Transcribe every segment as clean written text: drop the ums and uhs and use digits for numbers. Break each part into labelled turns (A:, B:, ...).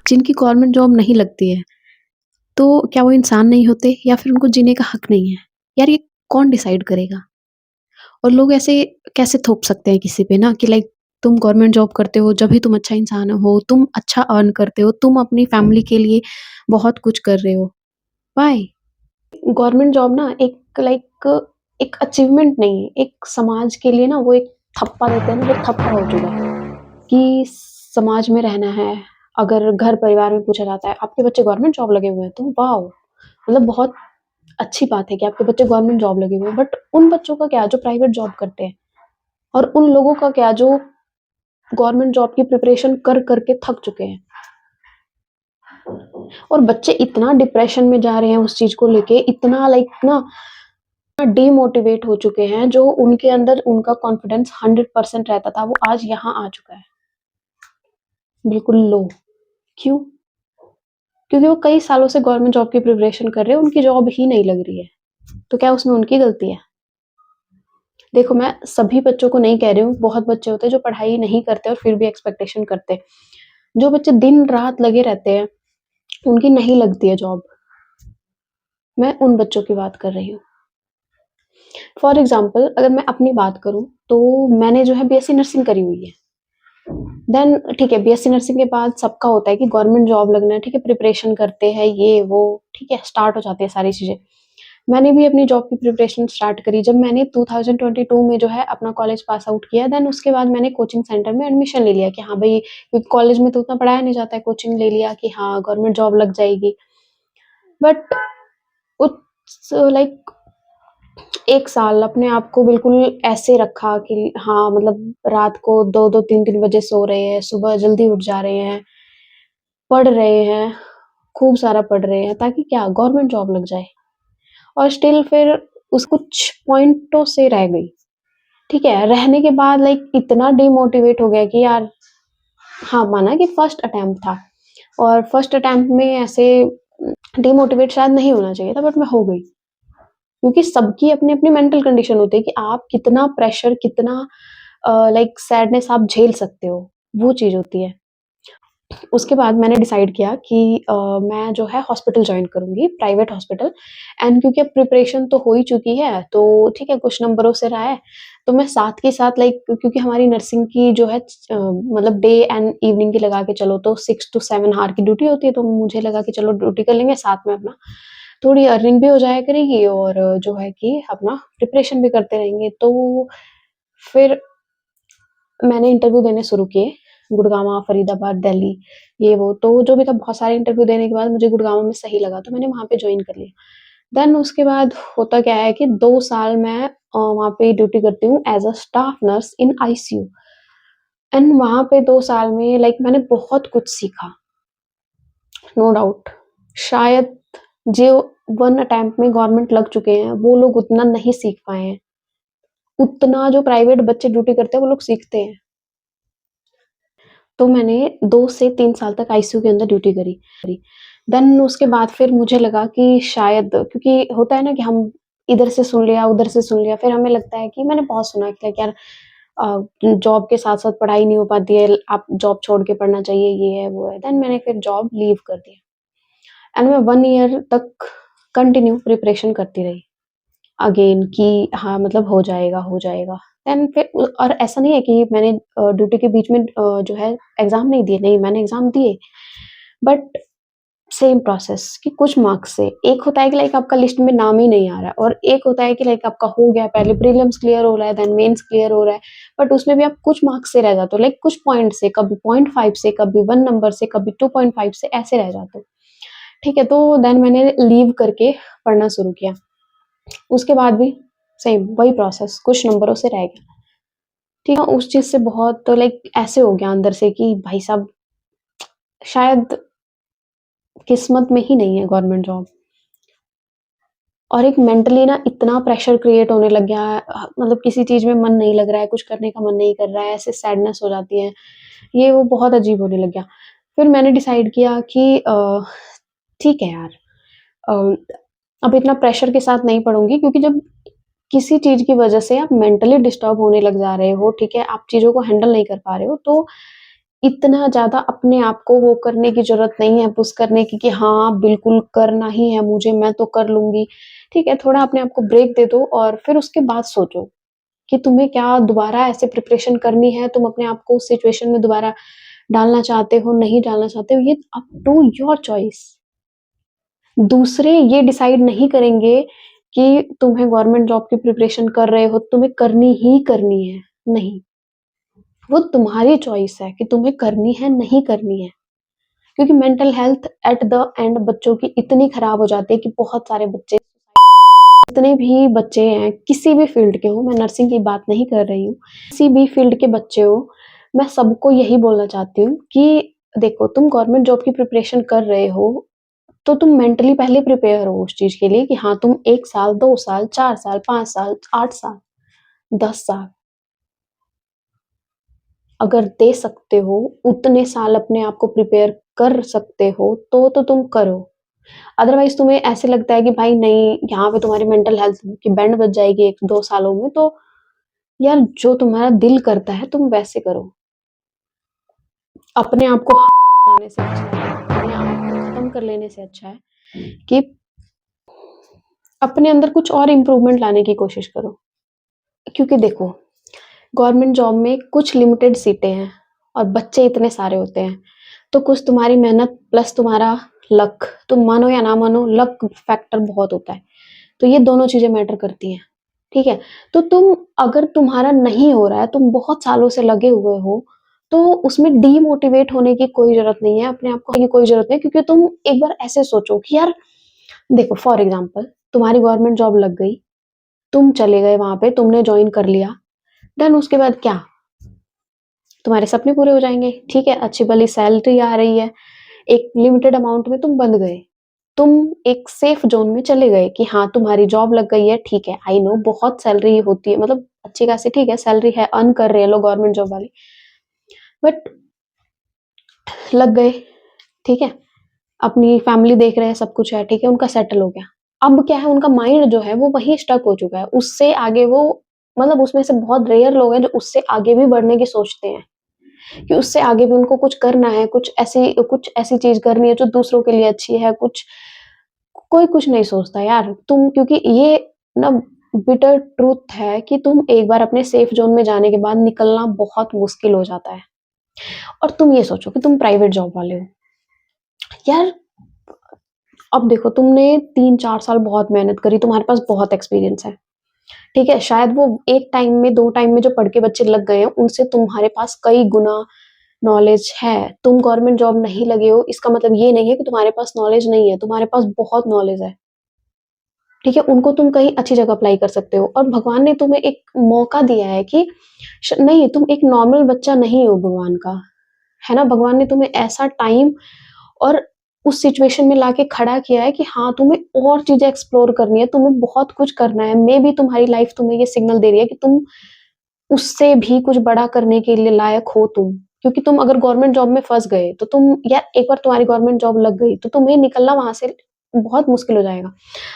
A: जिनकी government job नहीं लगती है, तो क्या वो इंसान नहीं होते या फिर उनको जीने का हक नहीं है? यार ये कौन डिसाइड करेगा? और लोग ऐसे कैसे थोप सकते हैं किसी पे ना कि लाइक तुम गवर्नमेंट जॉब करते हो जब ही तुम अच्छा इंसान हो, तुम अच्छा अर्न करते हो, तुम अपनी फैमिली के लिए बहुत कुछ कर रहे हो। व्हाई? गवर्नमेंट जॉब ना एक एक अचीवमेंट नहीं है, एक समाज के लिए ना वो एक थप्पा देते हैं ना, वो थप्पा हो चुका है कि समाज में रहना है। अगर घर परिवार में पूछा जाता है, आपके बच्चे गवर्नमेंट जॉब लगे हुए हैं, तो वाओ! मतलब बहुत अच्छी बात है कि आपके बच्चे गवर्नमेंट जॉब लगे हुए हैं, बट उन बच्चों का क्या जो प्राइवेट जॉब करते हैं? और उन लोगों का क्या जो गवर्नमेंट जॉब की प्रिपरेशन कर करके थक चुके हैं? और बच्चे इतना डिप्रेशन में जा रहे हैं उस चीज को लेके, इतना ना डीमोटिवेट हो चुके हैं, जो उनके अंदर उनका कॉन्फिडेंस 100% रहता था, वो आज यहाँ आ चुका है बिल्कुल लो। क्यों? क्योंकि वो कई सालों से गवर्नमेंट जॉब की प्रिपरेशन कर रहे हैं, उनकी जॉब ही नहीं लग रही है। तो क्या उसमें उनकी गलती है? देखो, मैं सभी बच्चों को नहीं कह रही हूँ, बहुत बच्चे होते हैं जो पढ़ाई नहीं करते और फिर भी एक्सपेक्टेशन करते हैं। जो बच्चे दिन रात लगे रहते हैं, उनकी नहीं लगती है जॉब। मैं उन बच्चों की बात कर रही हूँ। फॉर एग्जाम्पल अगर मैं अपनी बात करूँ, तो मैंने जो है बीएससी नर्सिंग करी हुई है। देन ठीक है, बीएससी नर्सिंग के बाद सबका होता है कि गवर्नमेंट जॉब लगना है, ठीक है, प्रिपरेशन करते हैं, ये वो, ठीक है, स्टार्ट हो जाती है सारी चीजें। मैंने भी अपनी जॉब की प्रिपरेशन स्टार्ट करी जब मैंने 2022 में जो है अपना कॉलेज पास आउट किया। देन उसके बाद मैंने कोचिंग सेंटर में एडमिशन ले लिया कि हाँ भाई, क्योंकि कॉलेज में तो उतना पढ़ाया नहीं जाता है, कोचिंग ले लिया कि हाँ गवर्नमेंट जॉब लग जाएगी। बट उस लाइक 1 साल अपने आप को बिल्कुल ऐसे रखा कि हाँ, मतलब रात को 2-2 3-3 बजे सो रहे हैं, सुबह जल्दी उठ जा रहे हैं, पढ़ रहे हैं, खूब सारा पढ़ रहे हैं ताकि क्या गवर्नमेंट जॉब लग जाए। और स्टिल फिर उस कुछ पॉइंटों से रह गई। ठीक है, रहने के बाद इतना डिमोटिवेट हो गया कि यार, हाँ, माना कि फर्स्ट अटेम्प्ट था और फर्स्ट अटेम्प्ट में ऐसे डिमोटिवेट शायद नहीं होना चाहिए था, बट मैं हो गई। क्योंकि सबकी अपनी-अपनी मेंटल कंडीशन होती है कि आप कितना प्रेशर, कितना सैडनेस आप झेल सकते हो, वो चीज़ होती है। उसके बाद मैंने डिसाइड किया कि मैं जो है हॉस्पिटल जॉइन करूँगी, प्राइवेट हॉस्पिटल। एंड क्योंकि अब प्रिपरेशन तो हो ही चुकी है, तो ठीक है, कुछ नंबरों से रहा है, तो मैं साथ के साथ क्योंकि हमारी नर्सिंग की जो है मतलब डे एंड इवनिंग की लगा के चलो तो 6 टू 7 आवर की ड्यूटी होती है, तो मुझे लगा कि चलो ड्यूटी कर लेंगे, साथ में अपना थोड़ी अर्निंग भी हो जाया करेगी और जो है कि अपना प्रिपरेशन भी करते रहेंगे। तो फिर मैंने इंटरव्यू देने शुरू किए, गुड़गाँव, फरीदाबाद, दिल्ली, ये वो, तो जो भी था बहुत सारे इंटरव्यू देने के बाद मुझे गुड़गाँव में सही लगा, तो मैंने वहाँ पे जॉइन कर लिया। देन उसके बाद होता क्या है कि 2 साल मैं वहाँ पे ड्यूटी करती हूँ as a staff nurse in ICU. And वहाँ पे 2 साल में मैंने बहुत कुछ सीखा, नो डाउट। शायद जो 1 अटेम्प्ट में गवर्नमेंट लग चुके हैं, वो लोग उतना नहीं सीख पाए हैं। उतना जो प्राइवेट बच्चे ड्यूटी करते हैं, वो लोग सीखते हैं। तो मैंने 2 से 3 साल तक आईसीयू के अंदर ड्यूटी करी। देन उसके बाद फिर मुझे लगा कि शायद, क्योंकि होता है ना कि हम इधर से सुन लिया, उधर से सुन लिया, फिर हमें लगता है कि मैंने बहुत सुना है कि यार जॉब के साथ-साथ पढ़ाई नहीं हो पाती है, आप जॉब छोड़ के पढ़ना चाहिए, ये है, वो है। देन मैंने फिर जॉब लीव कर दिया एंड मैं 1 ईयर तक कंटिन्यू प्रिपरेशन करती रही। अगेन कि हाँ, मतलब हो जाएगा, हो जाएगा। देन फिर और ऐसा नहीं है कि मैंने ड्यूटी के बीच में जो है एग्ज़ाम नहीं दिए, नहीं मैंने एग्ज़ाम दिए, बट सेम प्रोसेस कि कुछ मार्क्स से। एक होता है कि आपका लिस्ट में नाम ही नहीं आ रहा है और एक होता है कि आपका हो गया, पहले प्रीलिम्स क्लियर हो रहा है, देन मेंस क्लियर हो रहा है, बट उसमें भी आप कुछ मार्क्स से रह जाते हो, कुछ पॉइंट से, कभी 0.5 से, कभी 1 नंबर से, कभी 2.5 से, ऐसे रह जाते हो। ठीक है, तो देन मैंने लीव करके पढ़ना शुरू किया। उसके बाद भी सेम वही प्रोसेस, कुछ नंबरों से रह गया। ठीक है, उस चीज़ से बहुत ऐसे हो गया अंदर से कि भाई साहब, शायद किस्मत में ही नहीं है गवर्नमेंट जॉब। और एक मेंटली ना इतना प्रेशर क्रिएट होने लग गया है, मतलब किसी चीज़ में मन नहीं लग रहा है, कुछ करने का मन नहीं कर रहा है, ऐसे सैडनेस हो जाती है, ये वो बहुत अजीब होने लग गया। फिर मैंने डिसाइड किया कि ठीक है यार, अ, अब इतना प्रेशर के साथ नहीं पढ़ूँगी, क्योंकि जब किसी चीज़ की वजह से आप मेंटली डिस्टर्ब होने लग जा रहे हो, ठीक है, आप चीज़ों को हैंडल नहीं कर पा रहे हो, तो इतना ज़्यादा अपने आप को वो करने की ज़रूरत नहीं है, पुश करने की कि हाँ, बिल्कुल करना ही है मुझे, मैं तो कर लूँगी। ठीक है, थोड़ा अपने आप को ब्रेक दे दो और फिर उसके बाद सोचो कि तुम्हें क्या दोबारा ऐसे प्रिपरेशन करनी है, तुम अपने आप को उस सिचुएशन में दोबारा डालना चाहते हो, नहीं डालना चाहते हो, ये अप टू योर चॉइस। दूसरे ये डिसाइड नहीं करेंगे कि तुम्हें गवर्नमेंट जॉब की प्रिपरेशन कर रहे हो, तुम्हें करनी ही करनी है, नहीं। वो तुम्हारी चॉइस है कि तुम्हें करनी है, नहीं करनी है। क्योंकि mental health at the end बच्चों की इतनी खराब हो जाती है कि बहुत सारे बच्चे, जितने भी बच्चे हैं, किसी भी फील्ड के हों, मैं नर्सिंग की बात नहीं कर रही हूँ, किसी भी फील्ड के बच्चे हो, मैं सबको यही बोलना चाहती हूँ कि देखो, तुम गवर्नमेंट जॉब की प्रिपरेशन कर रहे हो, तो तुम मेंटली पहले प्रिपेयर हो उस चीज़ के लिए कि हाँ, तुम 1 साल, 2 साल, 4 साल, 5 साल, 8 साल, 10 साल अगर दे सकते हो, उतने साल अपने आप को प्रिपेयर कर सकते हो, तो तुम करो। अदरवाइज़ तुम्हें ऐसे लगता है कि भाई नहीं, यहाँ पे तुम्हारी मेंटल हेल्थ की बैंड बज जाएगी 1-2 सालों में, तो यार जो तुम्हारा दिल करता है तुम वैसे करो। अपने आप को बनाने से अच्छा है, अपने आप को खत्म कर लेने से अच्छा है कि अपने अंदर कुछ और इम्प्रूवमेंट लाने की कोशिश करो। क्योंकि देखो, गवर्नमेंट जॉब में कुछ लिमिटेड सीटें हैं और बच्चे इतने सारे होते हैं, तो कुछ तुम्हारी मेहनत प्लस तुम्हारा लक, तुम मानो या ना मानो, लक फैक्टर बहुत होता है। तो ये दोनों चीज़ें मैटर करती हैं, ठीक है? तो तुम, अगर तुम्हारा नहीं हो रहा है, तुम बहुत सालों से लगे हुए हो, तो उसमें डीमोटिवेट होने की कोई ज़रूरत नहीं है, अपने आप को की कोई ज़रूरत नहीं है, क्योंकि तुम एक बार ऐसे सोचो कि यार देखो, फॉर एग्ज़ाम्पल तुम्हारी गवर्नमेंट जॉब लग गई, तुम चले गए वहाँ पे, तुमने जॉइन कर लिया, देन उसके बाद क्या? तुम्हारे सपने पूरे हो जाएँगे, ठीक है, अच्छी भली सैलरी आ रही है, एक लिमिटेड अमाउंट में तुम बंध गए। तुम एक सेफ ज़ोन में चले गए कि हाँ, तुम्हारी जॉब लग गई है, ठीक है, आई नो बहुत सैलरी होती है, मतलब अच्छी खासी, ठीक है, सैलरी है, अर्न कर रहे हैं लोग गवर्नमेंट जॉब वाले, बट लग गए, ठीक है, अपनी फैमिली देख रहे हैं, सब कुछ है, ठीक है, उनका सेटल हो गया। अब क्या है, उनका माइंड जो है वो वहीं स्टक हो चुका है, उससे आगे वो, मतलब उसमें से बहुत रेयर लोग हैं जो उससे आगे भी बढ़ने की सोचते हैं, कि उससे आगे भी उनको कुछ करना है, कुछ ऐसी चीज़ करनी है जो दूसरों के लिए अच्छी है, कोई कुछ नहीं सोचता यार। तुम, क्योंकि ये ना बिटर ट्रुथ है कि तुम एक बार अपने सेफ ज़ोन में जाने के बाद निकलना बहुत मुश्किल हो जाता है। और तुम ये सोचो कि तुम प्राइवेट जॉब वाले हो। यार, अब देखो, तुमने 3-4 साल बहुत मेहनत करी, तुम्हारे पास बहुत एक्सपीरियंस है, ठीक है? शायद वो 1 टाइम में, 2 टाइम में जो पढ़ के बच्चे लग गए हैं, उनसे तुम्हारे पास कई गुना नॉलेज है। तुम गवर्नमेंट जॉब नहीं लगे हो, इसका मतलब ये नहीं है कि तुम्हारे पास नॉलेज नहीं है, तुम्हारे पास बहुत नॉलेज है। ठीक है, उनको तुम कहीं अच्छी जगह अप्लाई कर सकते हो, और भगवान ने तुम्हें एक मौका दिया है कि नहीं, तुम एक नॉर्मल बच्चा नहीं हो भगवान का, है ना? भगवान ने तुम्हें ऐसा टाइम और उस सिचुएशन में लाके खड़ा किया है कि हाँ, तुम्हें और चीजें एक्सप्लोर करनी है, तुम्हें बहुत कुछ करना है। मे बी तुम्हारी लाइफ तुम्हें ये सिग्नल दे रही है कि तुम उससे भी कुछ बड़ा करने के लिए लायक हो तुम। क्योंकि तुम अगर गवर्नमेंट जॉब में फँस गए, तो तुम, यार एक बार तुम्हारी गवर्नमेंट जॉब लग गई, तो तुम्हें निकलना वहाँ से बहुत मुश्किल हो जाएगा।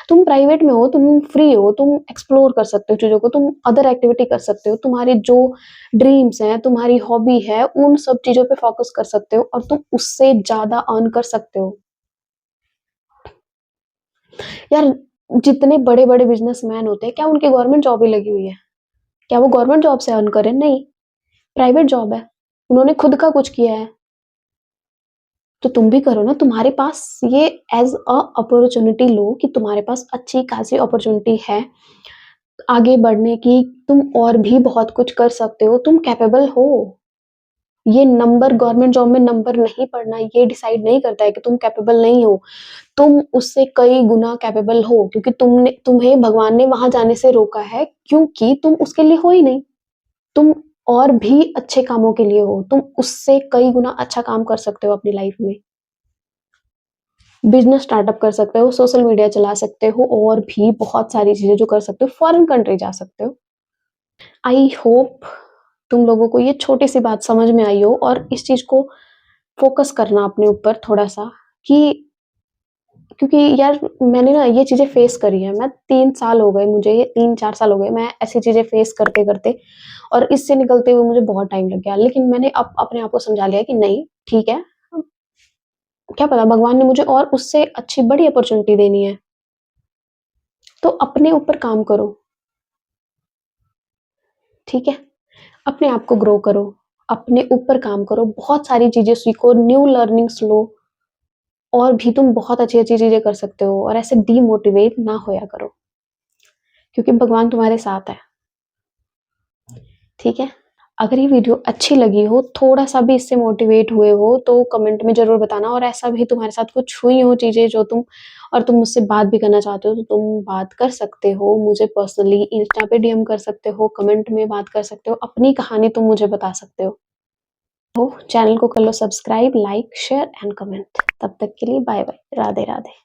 A: तुम प्राइवेट में हो, तुम फ्री हो, तुम एक्सप्लोर कर सकते हो चीज़ों को, तुम अदर एक्टिविटी कर सकते हो, तुम्हारे जो ड्रीम्स हैं, तुम्हारी हॉबी है, उन सब चीज़ों पे फ़ोकस कर सकते हो और तुम उससे ज़्यादा अर्न कर सकते हो। यार, जितने बड़े-बड़े बिज़नेसमैन होते हैं, क्या उनकी गवर्नमेंट जॉब ही लगी हुई है? क्या वो गवर्नमेंट जॉब से अर्न कर रहे हैं? नहीं, प्राइवेट जॉब है। उन्होंने खुद का कुछ किया है, तो तुम भी करो ना। तुम्हारे पास ये एज़ अ अपॉर्च्युनिटी लो कि तुम्हारे पास अच्छी खासी अपॉर्च्युनिटी है आगे बढ़ने की, तुम और भी बहुत कुछ कर सकते हो, तुम कैपेबल हो। ये नंबर, गवर्नमेंट जॉब में नंबर नहीं पढ़ना ये डिसाइड नहीं करता है कि तुम कैपेबल नहीं हो। तुम उससे कई गुना कैपेबल हो, क्योंकि तुम्हें भगवान ने वहाँ जाने से रोका है, क्योंकि तुम उसके लिए हो ही नहीं। तुम और भी अच्छे कामों के लिए हो, तुम उससे कई गुना अच्छा काम कर सकते हो अपनी लाइफ में। बिज़नेस स्टार्टअप कर सकते हो, सोशल मीडिया चला सकते हो, और भी बहुत सारी चीज़ें जो कर सकते हो, फॉरेन कंट्री जा सकते हो। आई होप तुम लोगों को ये छोटी-सी बात समझ में आई हो, और इस चीज़ को फ़ोकस करना अपने ऊपर थोड़ा-सा कि क्योंकि यार मैंने ना ये चीज़ें फेस करी हैं। मैं 3 साल हो गए मुझे, ये 3-4 साल हो गए मैं ऐसी चीज़ें फेस करते-करते, और इससे निकलते हुए मुझे बहुत टाइम लग गया। लेकिन मैंने अब अपने आप को समझा लिया कि नहीं, ठीक है, क्या पता भगवान ने मुझे और उससे अच्छी बड़ी अपॉर्च्युनिटी देनी है। तो अपने ऊपर काम करो, ठीक है? अपने आप को ग्रो करो, अपने ऊपर काम करो, बहुत सारी चीज़ें सीखो, न्यू लर्निंग्स लो, और भी तुम बहुत अच्छी-अच्छी चीज़ें कर सकते हो, और ऐसे डीमोटिवेट ना होया करो, क्योंकि भगवान तुम्हारे साथ है, ठीक है? अगर ये वीडियो अच्छी लगी हो, थोड़ा-सा भी इससे मोटिवेट हुए हो, तो कमेंट में ज़रूर बताना, और ऐसा भी तुम्हारे साथ कुछ हुई हो चीज़ें जो तुम मुझसे बात भी करना चाहते हो, तो तुम बात कर सकते हो। मुझे पर्सनली इंस्टा पे डीएम कर सकते हो, कमेंट में बात कर सकते हो, अपनी कहानी तुम मुझे बता सकते हो। तो चैनल को कर लो subscribe, like, share and comment. तब तक के लिए बाय-बाय। राधे-राधे।